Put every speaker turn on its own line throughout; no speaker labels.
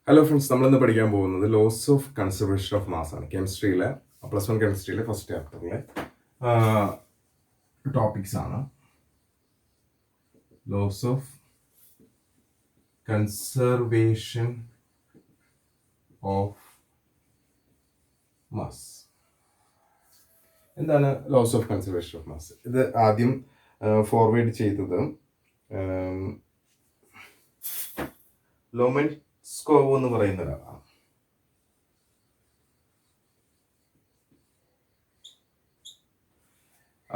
Hello friends, നമ്മളിന്ന് പഠിക്കാൻ പോകുന്നത് laws of conservation of mass ആണ്. കെമിസ്ട്രിയിലെ +1 കെമിസ്ട്രിയിലെ ഫസ്റ്റ് ചാപ്റ്ററിലെ ടോപ്പിക്സ് ആണ്. Laws of conservation of mass. എന്താണ് laws of conservation of mass? ഇത് ആദ്യം ഫോർവേഡ് ചെയ്തത് ലോമെൻസ്കോവ് എന്ന് പറയുന്ന ഒരാളാണ്.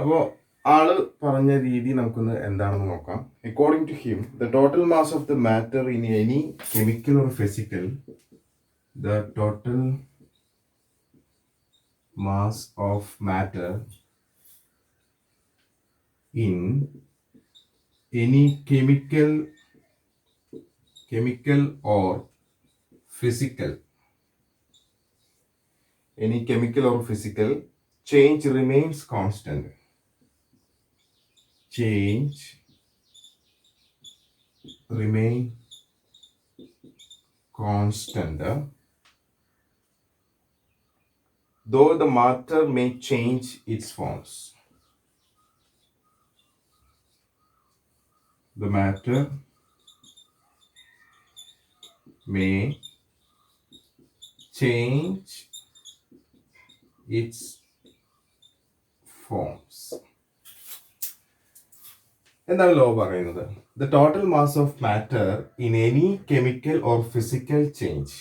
അപ്പോൾ ആള് പറഞ്ഞ രീതി നമുക്കൊന്ന് എന്താണെന്ന് നോക്കാം. According to him, the total mass of the matter in any chemical or physical, the total mass of matter in any chemical or physical change remains constant. Change remain constant, though the matter may change its forms. The matter may change its forms. എന്താണ് law പറയുന്നത്? The total mass of matter in any chemical or physical change.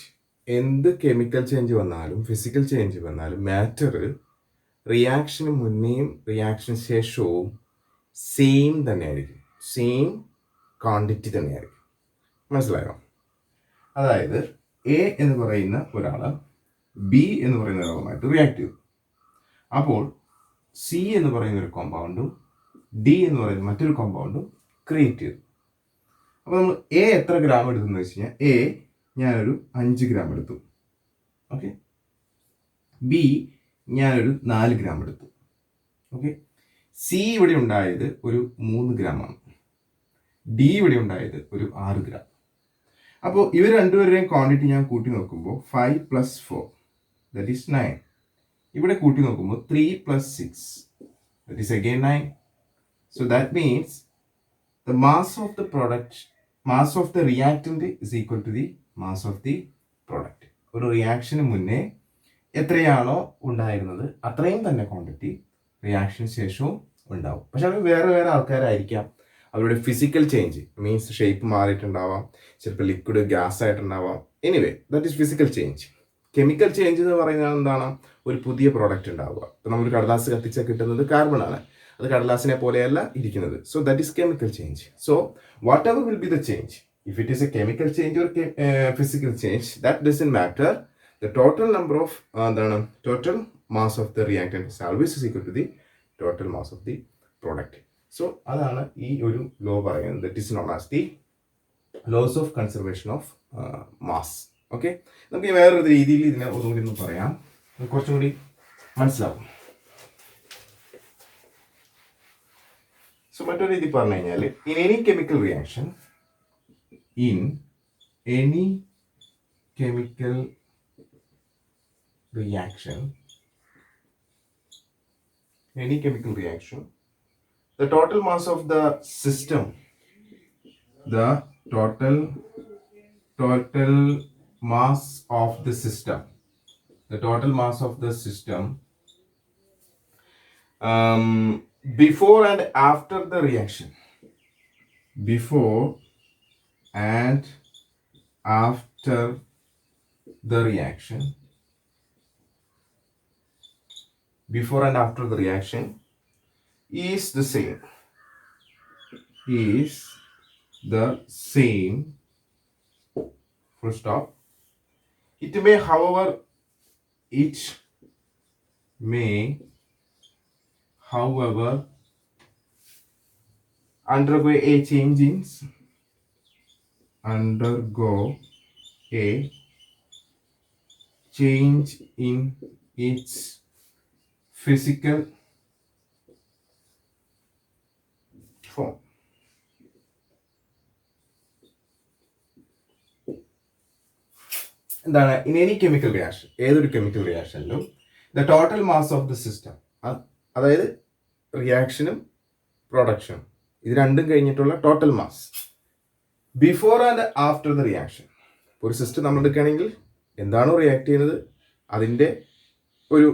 എന്ത് chemical change വന്നാലും physical change വന്നാലും matter റിയാക്ഷന് മുന്നേയും റിയാക്ഷന് ശേഷവും same തന്നെയായിരിക്കും, same quantity തന്നെയായിരിക്കും. മനസ്സിലായോ? അതായത് എ എന്ന് പറയുന്ന ഒരാള് ബി എന്ന് പറയുന്ന ഒരാളുമായിട്ട് റിയാക്ട് ചെയ്തു. അപ്പോൾ സി എന്ന് പറയുന്ന ഒരു കോമ്പൗണ്ടും ഡി എന്ന് പറയുന്ന മറ്റൊരു കോമ്പൗണ്ടും ക്രിയേറ്റ് ചെയ്തു. അപ്പോൾ നമ്മൾ എ എത്ര ഗ്രാം എടുത്തെന്ന് വെച്ച് കഴിഞ്ഞാൽ എ ഞാനൊരു 5 ഗ്രാം എടുത്തു. ഓക്കെ. ബി ഞാനൊരു 4 ഗ്രാം എടുത്തു. ഓക്കെ. സി ഇവിടെ ഉണ്ടായത് ഒരു 3 ഗ്രാമാണ്. ഡി ഇവിടെ ഉണ്ടായത് ഒരു 6 ഗ്രാം. അപ്പോൾ ഇവർ രണ്ടുപേരുടെയും ക്വാണ്ടിറ്റി ഞാൻ കൂട്ടി നോക്കുമ്പോൾ 5 + 4 ദാറ്റ് ഈസ് 9. ഇവിടെ കൂട്ടി നോക്കുമ്പോൾ 3 + 6 that is again 9. So that means the mass of the product, mass of the reactant is equal to the mass of the product. ഒരു റിയാക്ഷന് മുന്നേ എത്രയാണോ ഉണ്ടായിരുന്നത് അത്രയും തന്നെ ക്വാണ്ടിറ്റി റിയാക്ഷന് ശേഷവും ഉണ്ടാവും. പക്ഷെ അത് വേറെ വേറെ ആൾക്കാരായിരിക്കാം. അവരുടെ ഫിസിക്കൽ ചേഞ്ച് മീൻസ് ഷേപ്പ് മാറിയിട്ടുണ്ടാവാം, ചിലപ്പോൾ ലിക്വിഡ് ഗ്യാസ് ആയിട്ടുണ്ടാവാം. Anyway that is physical change. Chemical change എന്ന് പറയുന്നത് എന്താണ്? ഒരു പുതിയ പ്രോഡക്റ്റ് ഉണ്ടാവുക. ഇപ്പം നമ്മൾ കടലാസ് കത്തിച്ചാൽ കിട്ടുന്നത് കാർബൺ ആണ്. അത് കടലാസിനെ പോലെയല്ല ഇരിക്കുന്നത്. So that is chemical change. So whatever will be the change, if it is a chemical change or physical change, that doesn't matter. The total number of total mass of the reactant is always is equal to the total mass of the product. So അതാണ് ഈ ഒരു law പറയുന്നത്. That is known as the laws of conservation of mass. Okay. നമുക്ക് വേറൊരു രീതിയിൽ ഇതിനെ ഒന്നുകൂടി ഒന്ന് പറയാം, കുറച്ചും കൂടി മനസ്സിലാവും. സോ മറ്റൊരു രീതി പറഞ്ഞു കഴിഞ്ഞാൽ in any chemical reaction, in any chemical reaction, any chemical reaction, the total mass of the system, the total mass of the system, the total mass of the system before and after the reaction, before and after the reaction, before and after the reaction is the same, is the same, full stop. It may however undergo a change in its physical form. എന്താണ് in any chemical reaction, ഏതൊരു chemical റിയാക്ഷനിലും the total mass of the system, അതായത് റിയാക്ഷനും പ്രൊഡക്ഷനും ഇത് രണ്ടും കഴിഞ്ഞിട്ടുള്ള total mass before and after the reaction. ഒരു സിസ്റ്റം നമ്മൾ എടുക്കുകയാണെങ്കിൽ എന്താണോ റിയാക്ട് ചെയ്യുന്നത് അതിൻ്റെ ഒരു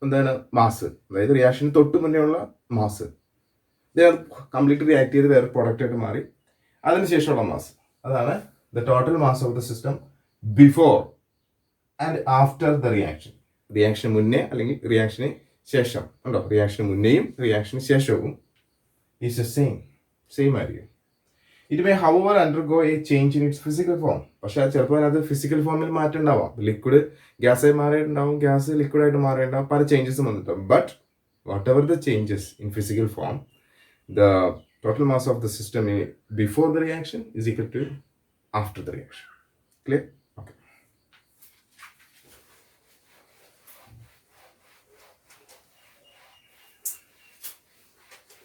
എന്താണ് മാസ്, അതായത് റിയാക്ഷന് തൊട്ട് മുന്നേ ഉള്ള മാസ്, ഇത് കംപ്ലീറ്റ് റിയാക്ട് ചെയ്ത് വേറെ പ്രോഡക്റ്റ് ആയിട്ട് മാറി അതിനുശേഷമുള്ള മാസ്, അതാണ് the total mass of the system before and after the reaction. റിയാക്ഷന് മുന്നേ അല്ലെങ്കിൽ റിയാക്ഷന് ശേഷം ഉണ്ടോ, റിയാക്ഷന് മുന്നേയും റിയാക്ഷന് ശേഷവും ഈസ് ദ സെയിം ആയിരിക്കും. It may however undergo a change in its physical form. പക്ഷെ ചിലപ്പോൾ അതിനകത്ത് ഫിസിക്കൽ ഫോമിൽ മാറ്റം ഉണ്ടാവാം. ലിക്വിഡ് ഗ്യാസായി മാറിയിട്ടുണ്ടാവും, ഗ്യാസ് ലിക്വിഡായിട്ട് മാറിയിട്ടുണ്ടാവും, പല ചേഞ്ചസും വന്നിട്ടുണ്ടാവും. But whatever the changes in physical form, the total mass of the system before the reaction is equal to after the reaction. Clear? Okay.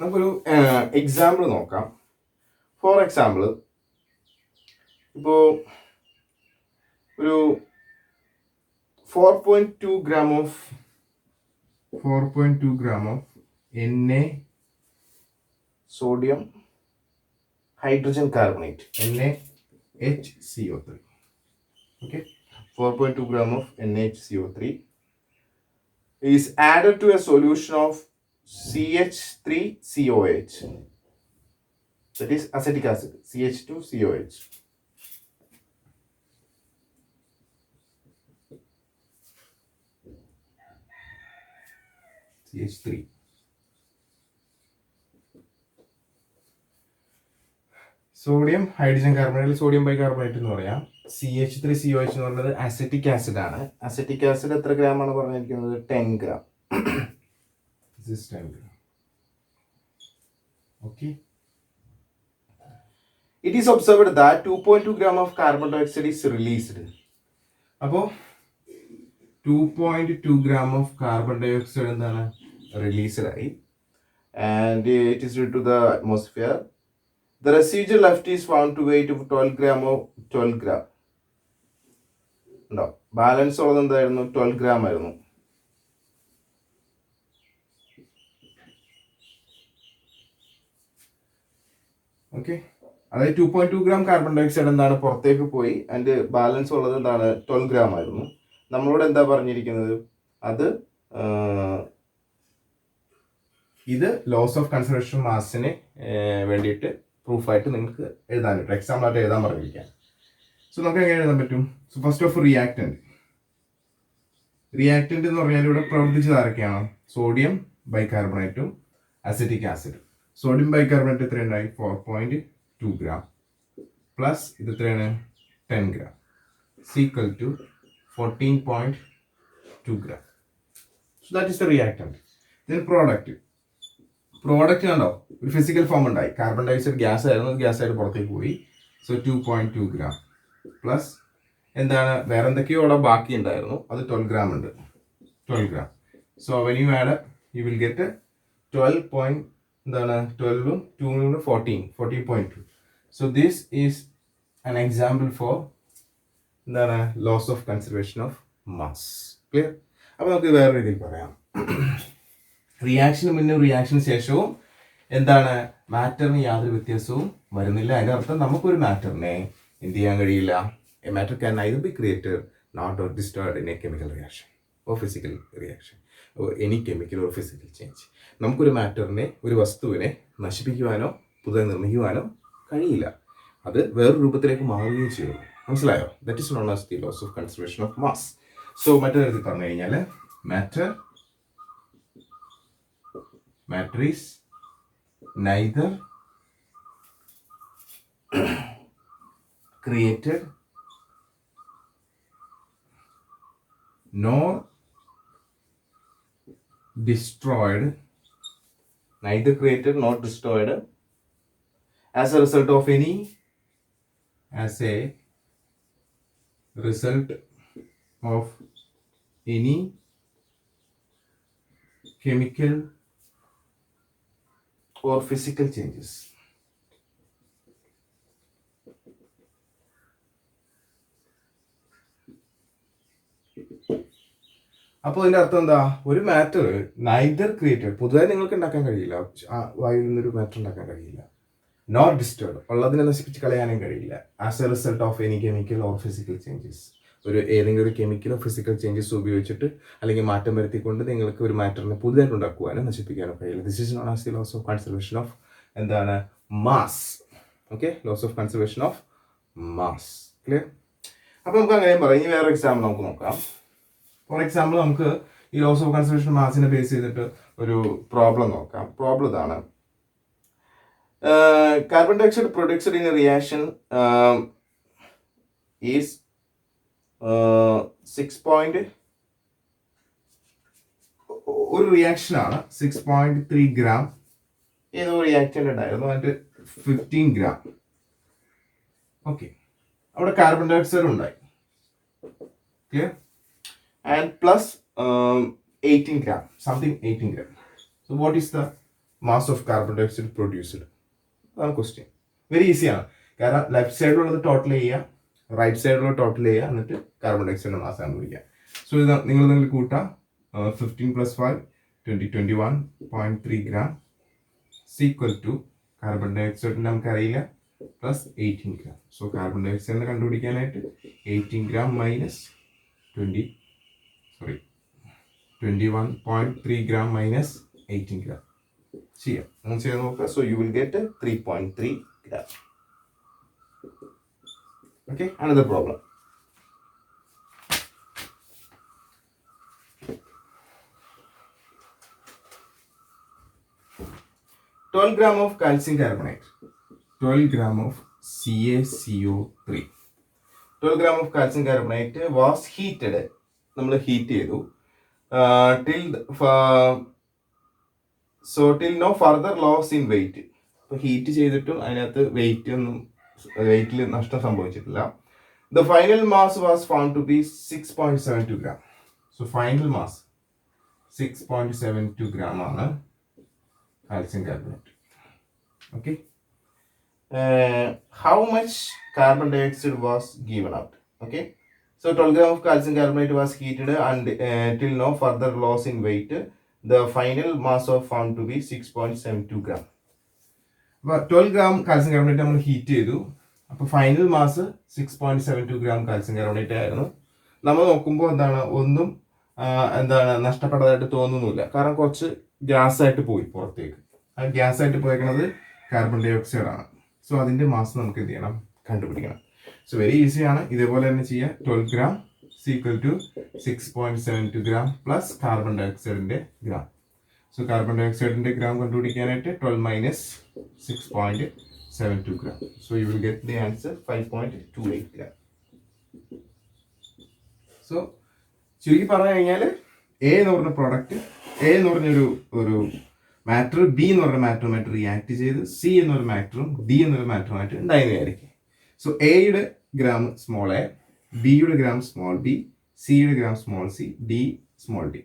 നമുക്കൊരു എക്സാമ്പിൾ നോക്കാം. ഫോർ എക്സാമ്പിൾ, ഇപ്പോൾ ഒരു 4.2 gram of Na sodium hydrogen carbonate, NaHCO3. Okay, 4.2 gram of NaHCO3 is added to a solution of CH3COH, that is acetic acid, CH2COH. CH3. Sodium hydrogen carbonate, sodium bicarbonate എന്ന് പറയാം. CH3COH എന്ന് പറയുന്നത് acetic acid ആണ്. Acetic acid എത്ര gram ആണ് പറഞ്ഞിരിക്കുന്നത്? 10 gram. This is 10 gram. Okay. It is observed that 2.2 gram of carbon dioxide is released. അപ്പോൾ 2.2 gram of carbon dioxide എന്താണ് റിലീസ്ഡ് ആയി, and it is due to the atmosphere. The residual left is found to weight of 12 gram of 12 gram. ഉണ്ടോ? Balance ഉള്ളത് എന്തായിരുന്നു? 12 gram ആയിരുന്നു. Okay, അതായത് 2.2 gram carbon dioxide എന്താണ് പുറത്തേക്ക് പോയി, അതിൻ്റെ ബാലൻസ് ഉള്ളത് എന്താണ്? 12 gram ആയിരുന്നു. നമ്മളോട് എന്താ പറഞ്ഞിരിക്കുന്നത്? അത് ഇത് ലോസ് ഓഫ് കൺസർവേഷൻ മാസിന് വേണ്ടിയിട്ട് പ്രൂഫായിട്ട് നിങ്ങൾക്ക് എഴുതാനായിട്ട് എക്സാമ്പിളായിട്ട് എഴുതാൻ പറഞ്ഞിരിക്കാം. സോ നമുക്ക് എങ്ങനെ എഴുതാൻ പറ്റും? സോ ഫസ്റ്റ് ഓഫ് റിയാക്റ്റന്റ് എന്ന് പറഞ്ഞാൽ ഇവിടെ പ്രവർത്തിച്ചത് ആരൊക്കെയാണ്? സോഡിയം ബൈകാർബണേറ്റും അസറ്റിക് ആസിഡും. സോഡിയം ബൈകാർബണേറ്റ് എത്രയുണ്ടായി? 4.2 gram പ്ലസ് ഇത് എത്രയാണ്? 10 gram equal to 14.2 gram. So that is the reactant. Then product കണ്ടോ, ഒരു ഫിസിക്കൽ ഫോം ഉണ്ടായി. കാർബൺ ഡയോക്സൈഡ് ഗ്യാസ് ആയിരുന്നു, ഗ്യാസ് ആയിട്ട് പുറത്തേക്ക് പോയി. സോ 2.2 gram പ്ലസ് എന്താണ് വേറെ എന്തൊക്കെയോ അവിടെ ബാക്കി ഉണ്ടായിരുന്നു, അത് 12 gram ഉണ്ട്. 12 gram. So when you add you will get 12 എന്താണ് 12ഉം 2ഉം 14.2. So this is an example for എന്താണ് laws of conservation of mass. Clear? അപ്പോൾ നമുക്ക് വേറെ രീതിയിൽ പറയാം. റിയാക്ഷന് മുന്നേ റിയാക്ഷന് ശേഷവും എന്താണ് മാറ്ററിന് യാതൊരു വ്യത്യാസവും വരുന്നില്ല. അതിൻ്റെ അർത്ഥം നമുക്കൊരു മാറ്ററിനെ എന്ത് ചെയ്യാൻ കഴിയില്ല. A matter can either be created not or destroyed in a chemical reaction or physical reaction or any chemical or physical change. നമുക്കൊരു മാറ്ററിനെ, ഒരു വസ്തുവിനെ നശിപ്പിക്കുവാനോ പുതുതായി നിർമ്മിക്കുവാനോ കഴിയില്ല. അത് വേറൊരു രൂപത്തിലേക്ക് മാറുകയും ചെയ്യുള്ളൂ. മനസ്സിലായോ? That is known as the laws of conservation of mass. So മറ്റൊരു തരത്തിൽ പറഞ്ഞു കഴിഞ്ഞാൽ matter is neither created nor destroyed as a result of any chemical or physical changes. അപ്പോൾ അതിന്റെ അർത്ഥം എന്താ? ഒരു മാറ്റർ നൈദർ ക്രിയേറ്റഡ്, പുതുതായി നിങ്ങൾക്ക് ഉണ്ടാക്കാൻ കഴിയില്ല, വായുവിൽ നിന്നൊരു മാറ്റർ ഉണ്ടാക്കാൻ കഴിയില്ല, നോട്ട് ഡിസ്റ്റർബ്, ഉള്ളതിനെ നശിപ്പിച്ച് കളയാനും കഴിയില്ല, as A result of any chemical or physical changes. ഏതെങ്കിലും ഒരു കെമിക്കലോ ഫിസിക്കൽ ചേഞ്ചസ് ഉപയോഗിച്ചിട്ട് അല്ലെങ്കിൽ മാറ്റം വരുത്തിക്കൊണ്ട് നിങ്ങൾക്ക് ഒരു മാറ്ററിനെ പുതുതായിട്ട് ഉണ്ടാക്കുവാനോ നശിപ്പിക്കാനോ കഴിയില്ല. This is known as the laws of conservation of എന്താണ്? Mass. Okay, laws of conservation of mass. Clear? അപ്പോൾ നമുക്ക് അങ്ങനെ പറയാം. ഇനി വേറെ എക്സാമ്പിൾ നമുക്ക് നോക്കാം. ഫോർ എക്സാമ്പിൾ നമുക്ക് ഈ ലോസ് ഓഫ് കൺസർവേഷൻ മാസിനെ ബേസ് ചെയ്തിട്ട് ഒരു പ്രോബ്ലം നോക്കാം. പ്രോബ്ലം ഇതാണ്: carbon dioxide produced in A reaction is 6. ഒരു റിയാക്ഷനാണ് 6.3 ഗ്രാം ഏതോ റിയാക്റ്റൻ്റ് ഉണ്ടായിരുന്നു, അതിൻ്റെ 15 ഗ്രാം. ഓക്കെ, അവിടെ കാർബൺ ഡയോക്സൈഡ് ഉണ്ടായി. Clear? And plus 18 gram, something 18 gram. So what is the mass of carbon dioxide produced? അതാണ് ക്വസ്റ്റ്യൻ. വെരി ഈസിയാണ്. കാരണം ലെഫ്റ്റ് സൈഡിലുള്ളത് ടോട്ടൽ ചെയ്യുക, റൈറ്റ് സൈഡിലുള്ള ടോട്ടൽ ചെയ്യുക, എന്നിട്ട് കാർബൺ ഡയോക്സൈഡിന്റെ മാസ് കണ്ടുപിടിക്കുക. സോ ഇത് നിങ്ങൾ കൂട്ടാം. 15 + 5 21.3 gram ഈക്വൽ ടു കാർബൺ ഡയോക്സൈഡിന്റെ നമുക്കറിയില്ല പ്ലസ് 18 gram. സോ കാർബൺ ഡയോക്സൈഡിനെ കണ്ടുപിടിക്കാനായിട്ട് 18 gram minus 21.3 gram minus 18 gram. ചെയ്യാം, അങ്ങനെ ചെയ്യാൻ നോക്കുക. So you will get 3.3 gram. Okay, another problem. "12 gram of calcium carbonate, 12 gram of CaCO3, 12 gram of calcium carbonate was heated." നമ്മൾ heat ചെയ്തു. till no further loss in weight. ഇപ്പോൾ heat ചെയ്തിട്ടും അതിനകത്ത് വെയിറ്റിൽ നഷ്ടം സംഭവിച്ചിട്ടില്ല. The final mass was found to be 6.72 gram. So final mass 6.72 gram ആണ് calcium carbonate. Okay. How much carbon dioxide was given out? Okay. So 12 gram of calcium carbonate was heated and till no further loss in weight. The final mass of found to be 6.72 gram. അപ്പോൾ 12 gram calcium carbonate നമ്മൾ heat ചെയ്തു. അപ്പോൾ final mass 6.72 gram calcium carbonate ആയിരുന്നു. നമ്മൾ നോക്കുമ്പോൾ ഒന്നും നഷ്ടപ്പെട്ടതായിട്ട് തോന്നുന്നില്ല. കാരണം കുറച്ച് ഗ്യാസ് ആയിട്ട് പോയി പുറത്തേക്ക്. ആ ഗ്യാസ് ആയിട്ട് പോയേക്കുന്നത് കാർബൺ ഡൈ ഓക്സൈഡ് ആണ്. സോ അതിന്റെ മാസ് നമുക്ക് എന്ത് ചെയ്യണം? കണ്ടുപിടിക്കണം. സോ വെരി ഈസിയാണ്. ഇതേപോലെ തന്നെ ചെയ്യുക. 12 gram equal to 6.72 gram plus carbon ഡൈ ഓക്സൈഡിന്റെ ഗ്രാം. സോ കാർബൺ ഡൈ ഓക്സൈഡിന്റെ ഗ്രാം കണ്ടുപിടിക്കാനായിട്ട് 12 minus 6.72 gram. So you will get the answer 5.28 gram. So ചുരുക്കി പറഞ്ഞു കഴിഞ്ഞാൽ എ എന്ന് പറഞ്ഞ പ്രോഡക്റ്റ്, എ എന്ന് പറഞ്ഞൊരു മാറ്റർ ബി എന്ന് പറഞ്ഞ മാറ്ററുമായിട്ട് റിയാക്ട് ചെയ്ത് സി എന്നൊരു മാറ്ററും ഡി എന്നൊരു മാറ്ററുമായിട്ട് ഉണ്ടായിരുന്നതായിരിക്കും. സോ എയുടെ ഗ്രാം സ്മോൾ എ, ബിയുടെ ഗ്രാം സ്മോൾ ബി, സിയുടെ gram small C, D small D.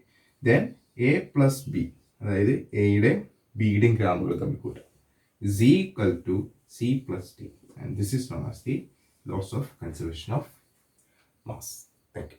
Then A plus B, അതായത് എയുടെ ബിയുടെയും ഗ്രാമുകൾ തമ്മിൽ കൂട്ടുക. is equal to C plus D, and this is known as the loss of conservation of mass. Thank you.